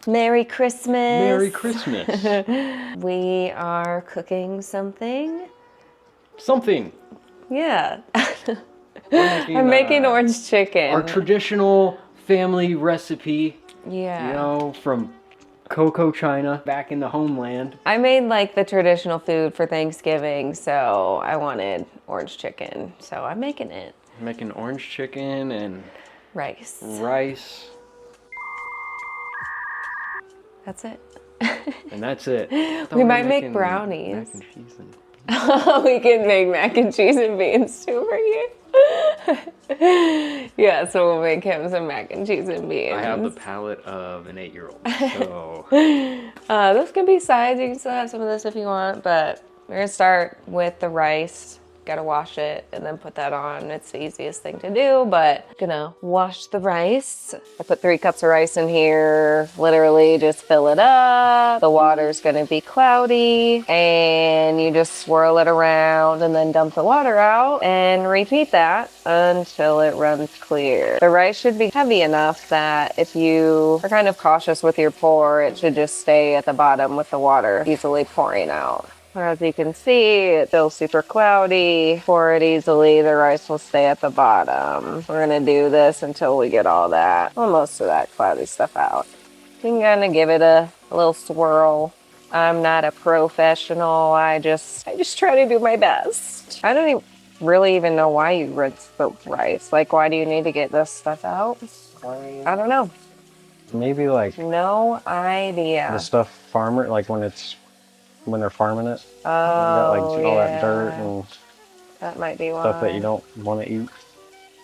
Merry Christmas. Merry Christmas. We are cooking something. Something. Yeah. Making, I'm making orange chicken. Our traditional family recipe. Yeah. You know, from Cocoa, China, back in the homeland. I made like the traditional food for Thanksgiving, so I wanted orange chicken. So I'm making it. Making orange chicken and Rice. That's it. And that's it. We might make brownies. Mac and cheese and We can make mac and cheese and beans too for you. Yeah, so we'll make him some mac and cheese and beans. I have the palate of an 8-year-old, so. This can be sides. You can still have some of this if you want, but we're gonna start with the rice. Gotta wash it and then put that on. It's the easiest thing to do, but gonna wash the rice. I put 3 cups of rice in here. Literally just fill it up. The water's gonna be cloudy and you just swirl it around and then dump the water out and repeat that until it runs clear. The rice should be heavy enough that if you are kind of cautious with your pour, it should just stay at the bottom with the water easily pouring out. As you can see, it's still super cloudy. Pour it easily, the rice will stay at the bottom. We're gonna do this until we get all that, well, most of that cloudy stuff out. You can kind of give it a little swirl. I'm not a professional. I just try to do my best. I don't really even know why you rinse the rice. Like, why do you need to get this stuff out? I don't know. Maybe like No idea. the stuff farmer, like when they're farming it. Oh, got like all yeah. that dirt and That might be why. stuff that you don't want to eat.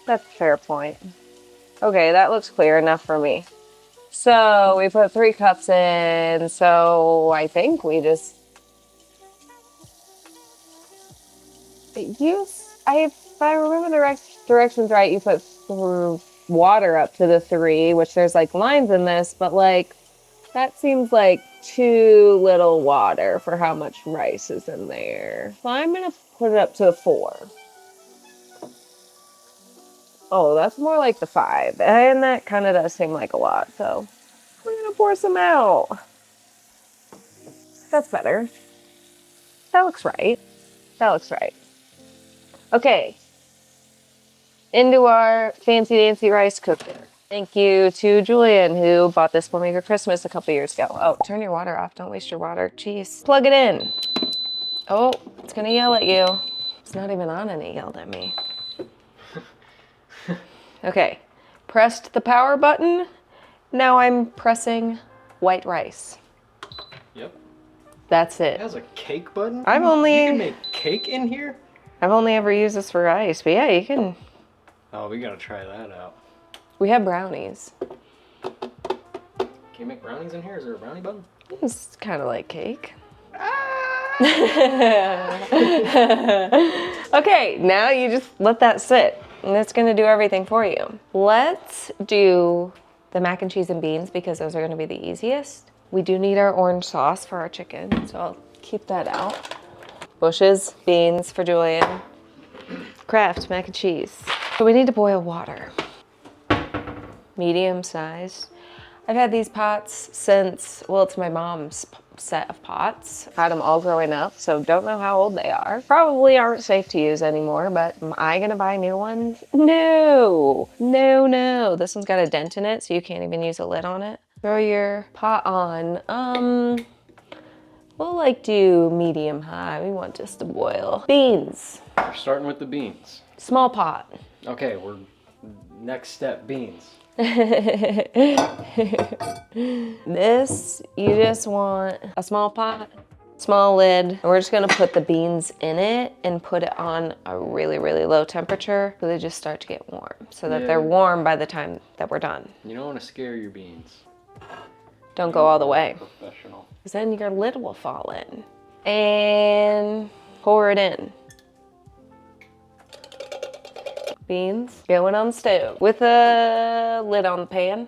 That's a fair point. Okay, that looks clear enough for me. So we put 3 cups in, so I think we just if I remember the directions right, you put water up to the 3, which there's like lines in this, but like that seems like too little water for how much rice is in there. So I'm gonna put it up to the 4. Oh, that's more like the 5. And that kind of does seem like a lot, so we're gonna pour some out. That's better. That looks right. That looks right. Okay. Into our fancy dancy rice cooker. Thank you to Julian who bought this for me for Christmas a couple years ago. Oh, turn your water off. Don't waste your water. Jeez. Plug it in. Oh, it's gonna yell at you. It's not even on and it yelled at me. Okay, pressed the power button. Now I'm pressing white rice. Yep. That's It it. has a cake button? I've You only can make cake in here? I've only ever used this for rice, but yeah, you can. Oh, we gotta try that out. We have brownies. Can you make brownies in here? Is there a brownie button? It's kind of like cake. Okay, now you just let that sit, and it's gonna do everything for you. Let's do the mac and cheese and beans because those are gonna be the easiest. We do need our orange sauce for our chicken, so I'll keep that out. Bush's beans for Julian. Kraft mac and cheese. So we need to boil water. Medium size. I've had these pots since, well, it's my mom's set of pots. Had them all growing up, so don't know how old they are. Probably aren't safe to use anymore, but am I gonna buy new ones? No, no, no. This one's got a dent in it, so you can't even use a lid on it. Throw your pot on. We'll like do medium high. We want this to boil. Beans. We're starting with the beans. Small pot. Okay, we're next step, beans. This, you just want a small pot, small lid, and we're just gonna put the beans in it and put it on a really, really low temperature so they just start to get warm, so that they're warm by the time that we're done. You don't want to scare your beans. Don't go all the way, Professional. because then your lid will fall in. And pour it in. Beans going on the stove with a lid on the pan.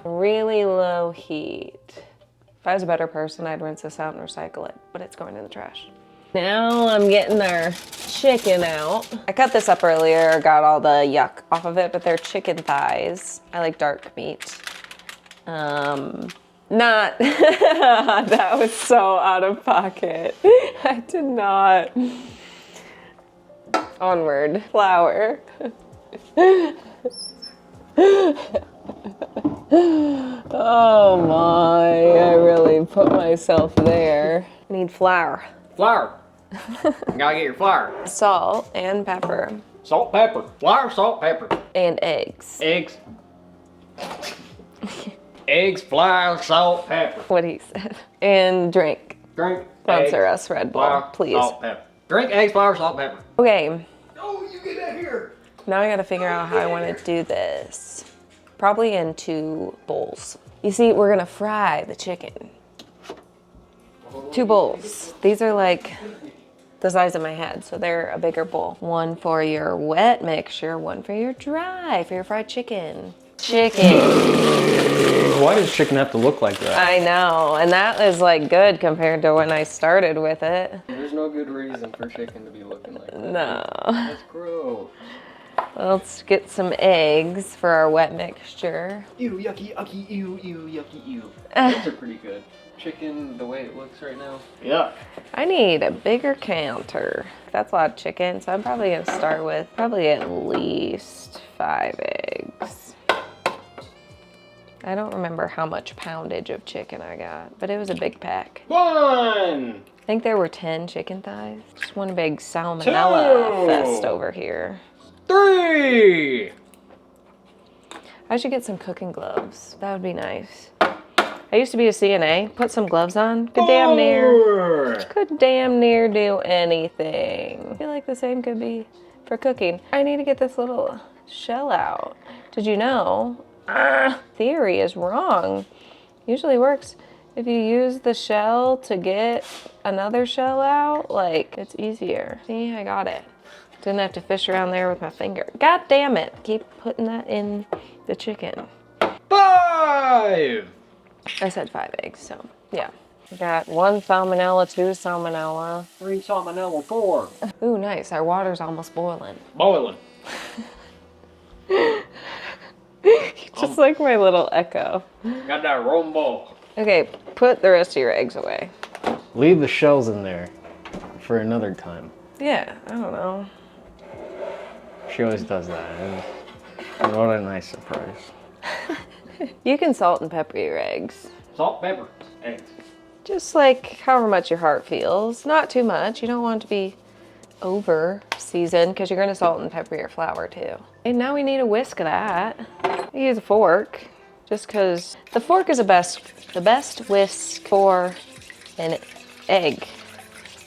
Really low heat. If I was a better person, I'd rinse this out and recycle it, but it's going in the trash. Now I'm getting our chicken out. I cut this up earlier, got all the yuck off of it, but they're chicken thighs. I like dark meat. Not, that was so out of pocket. I did not. Onward, flour. Oh my, I really put myself there. I need flour. Flour. You gotta get your flour. Salt and pepper. Salt, pepper. Flour, salt, pepper. And eggs. Eggs. Eggs, flour, salt, pepper. What he said. And drink. Drink. Sponsor eggs, us, Red Bull, flour, please. Salt, pepper. Drink, eggs, flour, salt, pepper. Okay, Oh, you get that here. now I gotta figure out how I wanna do this. Probably in 2 bowls. You see, we're gonna fry the chicken. 2 bowls. These are like the size of my head, so they're a bigger bowl. 1 for your wet mixture, 1 for your dry, for your fried chicken. Chicken. Why does chicken have to look like that? I know, and that is like good compared to when I started with it. There's no good reason for chicken to be looking like that. No. That's gross. Let's get some eggs for our wet mixture. Ew, yucky, yucky, ew, yucky, ew. Those are pretty good. Chicken, the way it looks right now. Yeah. I need a bigger counter. That's a lot of chicken, so I'm probably gonna start with probably at least 5 eggs. I don't remember how much poundage of chicken I got, but it was a big pack. 1, I think there were 10 chicken thighs. Just one big salmonella 2, fest over here. 3. I should get some cooking gloves. That would be nice. I used to be a CNA. Put some gloves on. Could damn near do anything. I feel like the same could be for cooking. I need to get this little shell out. Did you know? Theory is wrong. Usually works if you use the shell to get another shell out. Like, it's easier. See, I got it. Didn't have to fish around there with my finger. God damn it. Keep putting that in the chicken. 5. I said 5 eggs, so yeah. We got 1 salmonella, 2 salmonella. 3 salmonella, 4. Ooh, nice. Our water's almost boiling. Boiling. Just like my little echo. Got that rumble. Okay, put the rest of your eggs away. Leave the shells in there for another time. Yeah, I don't know. She always does that. What a nice surprise. You can salt and pepper your eggs. Salt, pepper, eggs. Just like however much your heart feels. Not too much. You don't want it to be over seasoned because you're going to salt and pepper your flour too. And now we need a whisk of that. I use a fork just because the fork is the best whisk for an egg.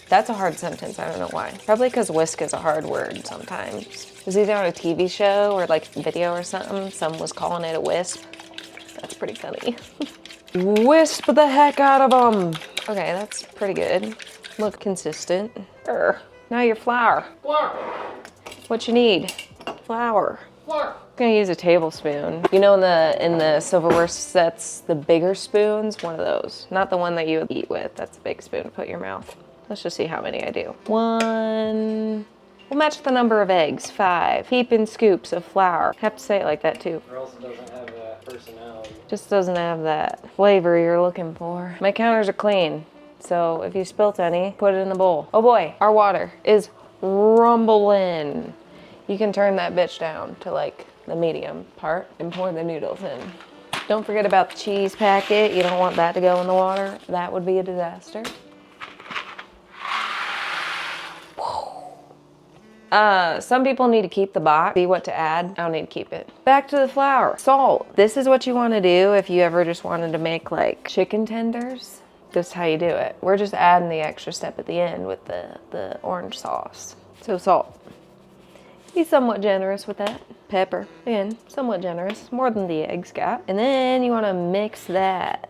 That's a hard sentence. I don't know why. Probably because whisk is a hard word sometimes. It was either on a TV show or like video or something. Someone was calling it a wisp. That's pretty funny. Wisp the heck out of them. Okay, that's pretty good. Look consistent. Now your flour. Flour. What you need? Flour. Flour. I'm gonna use a tablespoon. You know, in the silverware sets, the bigger spoons, one of those. Not the one that you would eat with. That's a big spoon to put in your mouth. Let's just see how many I do. 1. We'll match the number of eggs. 5 heaping scoops of flour. Have to say it like that too. Or else it doesn't have that personality. Just doesn't have that flavor you're looking for. My counters are clean, so if you spilt any, put it in the bowl. Oh boy, our water is rumbling. You can turn that bitch down to like the medium part and pour the noodles in. Don't forget about the cheese packet. You don't want that to go in the water. That would be a disaster. Some people need to keep the box, see what to add. I don't need to keep it. Back to the flour. Salt. This is what you want to do if you ever just wanted to make like chicken tenders. This is how you do it. We're just adding the extra step at the end with the orange sauce. So salt. Be somewhat generous with that. Pepper, again, somewhat generous, more than the eggs got. And then you want to mix that.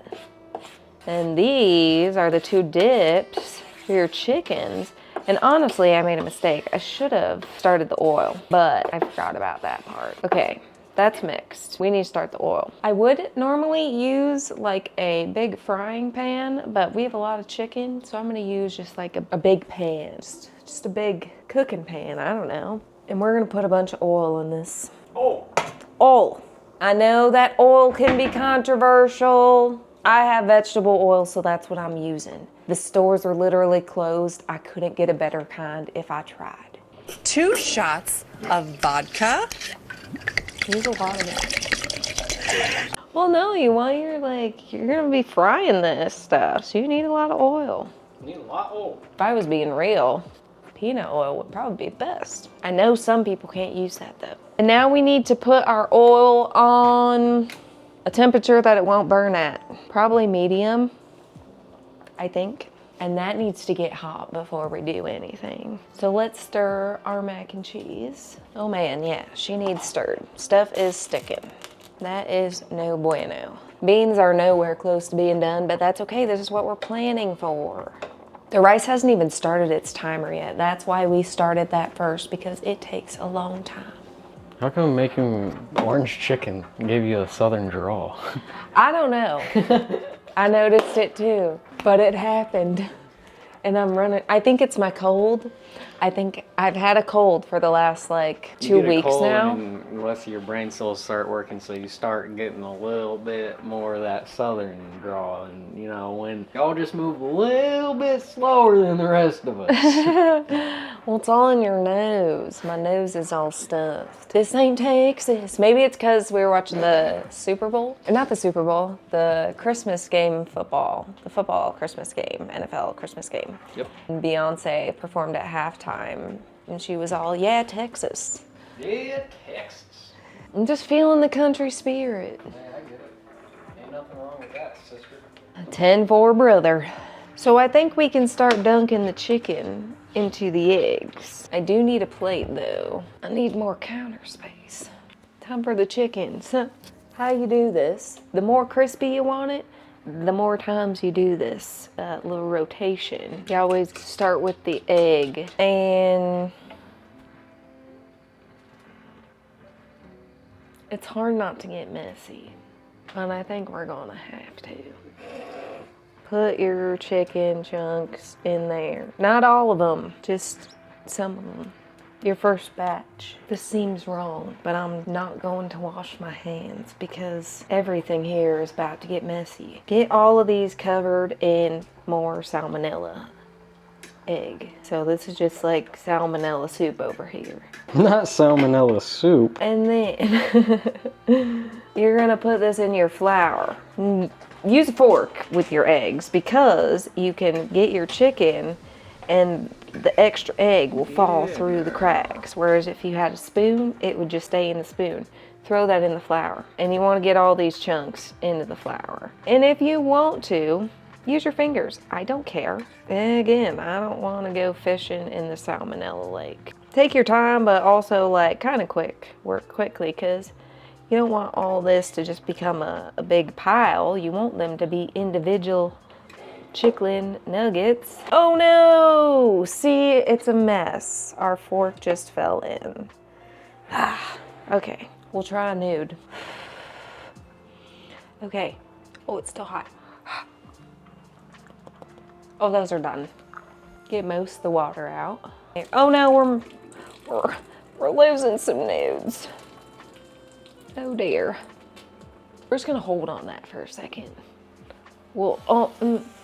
And these are the 2 dips for your chickens. And honestly, I made a mistake. I should have started the oil, but I forgot about that part. Okay, that's mixed. We need to start the oil. I would normally use like a big frying pan, but we have a lot of chicken, so I'm gonna use just like a big pan. Just a big cooking pan, I don't know. And we're gonna put a bunch of oil in this. Oh. Oil. I know that oil can be controversial. I have vegetable oil, so that's what I'm using. The stores are literally closed. I couldn't get a better kind if I tried. 2 shots of vodka. Use a lot of it. Well, no, you're gonna be frying this stuff, so you need a lot of oil. You need a lot of oil. If I was being real, peanut oil would probably be best. I know some people can't use that though. And now we need to put our oil on a temperature that it won't burn at. Probably medium, I think. And that needs to get hot before we do anything. So let's stir our mac and cheese. Oh man, yeah, she needs stirred. Stuff is sticking. That is no bueno. Beans are nowhere close to being done, but that's okay. This is what we're planning for. The rice hasn't even started its timer yet. That's why we started that first, because it takes a long time. How come making orange chicken gave you a southern drawl? I don't know. I noticed it too, but it happened. And I'm running. I think it's my cold. I think I've had a cold for the last like 2 weeks now. And unless your brain cells start working, so you start getting a little bit more of that southern draw. And you know, when y'all just move a little bit slower than the rest of us. Well, it's all in your nose. My nose is all stuffed. This ain't Texas. Maybe it's because we were watching the Super Bowl. Not the Super Bowl, the Christmas game football. The football Christmas game, NFL Christmas game. Yep. And Beyonce performed at halftime, and she was all, yeah, Texas. Yeah, Texas. I'm just feeling the country spirit. Yeah, I get it. Ain't nothing wrong with that, sister. 10-4, brother. So I think we can start dunking the chicken into the eggs. I do need a plate though. I need more counter space. Time for the chickens. How you do this? The more crispy you want it, the more times you do this little rotation. You always start with the egg, and it's hard not to get messy, and I think we're gonna have to. Put your chicken chunks in there. Not all of them, just some of them. Your first batch. This seems wrong, but I'm not going to wash my hands because everything here is about to get messy. Get all of these covered in more salmonella egg. So this is just like salmonella soup over here. Not salmonella soup. And then you're gonna put this in your flour. Use a fork with your eggs because you can get your chicken and the extra egg will fall through the cracks. Whereas if you had a spoon, it would just stay in the spoon. Throw that in the flour. And you want to get all these chunks into the flour. And if you want to, use your fingers. I don't care. Again, I don't want to go fishing in the salmonella lake. Take your time, but also like kind of quick. Work quickly because you don't want all this to just become a big pile. You want them to be individual chicken nuggets. Oh no! See, it's a mess. Our fork just fell in. Okay, we'll try a nude. Okay. Oh, it's still hot. Oh, those are done. Get most of the water out. Oh no, we're losing some nudes. Oh dear. We're just gonna hold on that for a second. Well,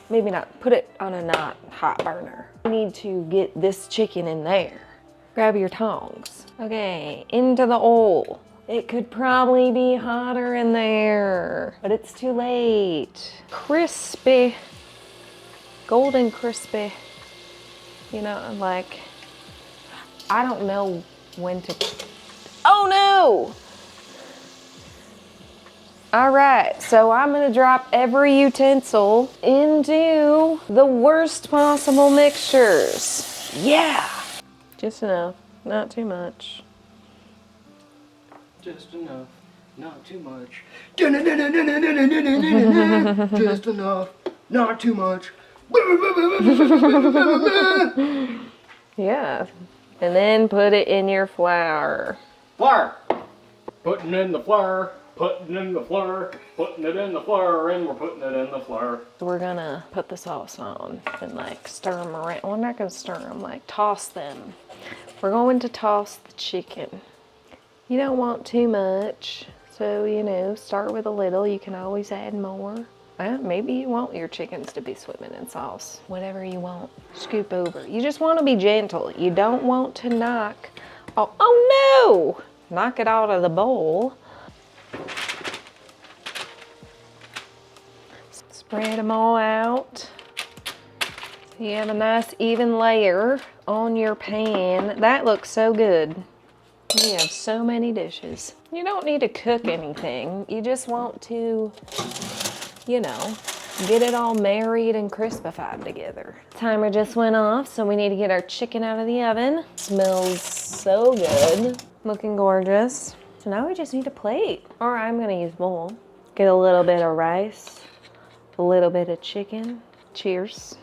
maybe not. Put it on a not hot burner. We need to get this chicken in there. Grab your tongs. Okay, into the oil. It could probably be hotter in there, but it's too late. Crispy. Golden crispy. You know, like, I don't know when to, oh no! All right, so I'm gonna drop every utensil into the worst possible mixtures. Yeah! Just enough, not too much. Just enough, not too much. Just enough, not too much. Yeah, and then put it in your flour. Flour! Putting in the flour, putting in the flour, putting it in the flour, and we're putting it in the flour. We're gonna put the sauce on and like stir them around. Well, I'm not gonna stir them, like toss them. We're going to toss the chicken. You don't want too much, So, you know, start with a little. You can always add more. Maybe you want your chickens to be swimming in sauce. Whatever you want. Scoop over. You just want to be gentle. You don't want to knock. Oh no! Knock it out of the bowl. Spread them all out. So you have a nice even layer on your pan. That looks so good. You have so many dishes. You don't need to cook anything. You just want to, you know, get it all married and crispified together. Timer just went off, so we need to get our chicken out of the oven. Smells so good. Looking gorgeous. So now we just need a plate, or I'm gonna use bowl. Get a little bit of rice, a little bit of chicken. Cheers.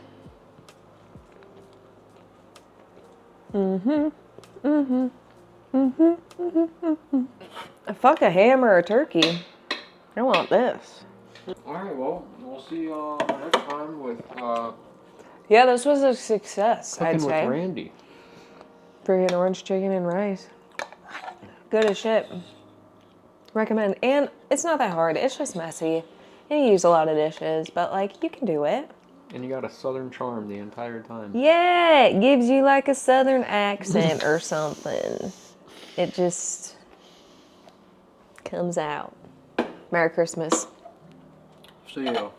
Fuck a ham or a turkey. I want this. Alright, well, we'll see next time with Yeah, this was a success, I'd Cooking with say. Randy. Friggin' orange chicken and rice. Good as shit. Recommend. And it's not that hard. It's just messy. And you use a lot of dishes, but like, you can do it. And you got a southern charm the entire time. Yeah, it gives you like a southern accent or something. It just comes out. Merry Christmas. See ya.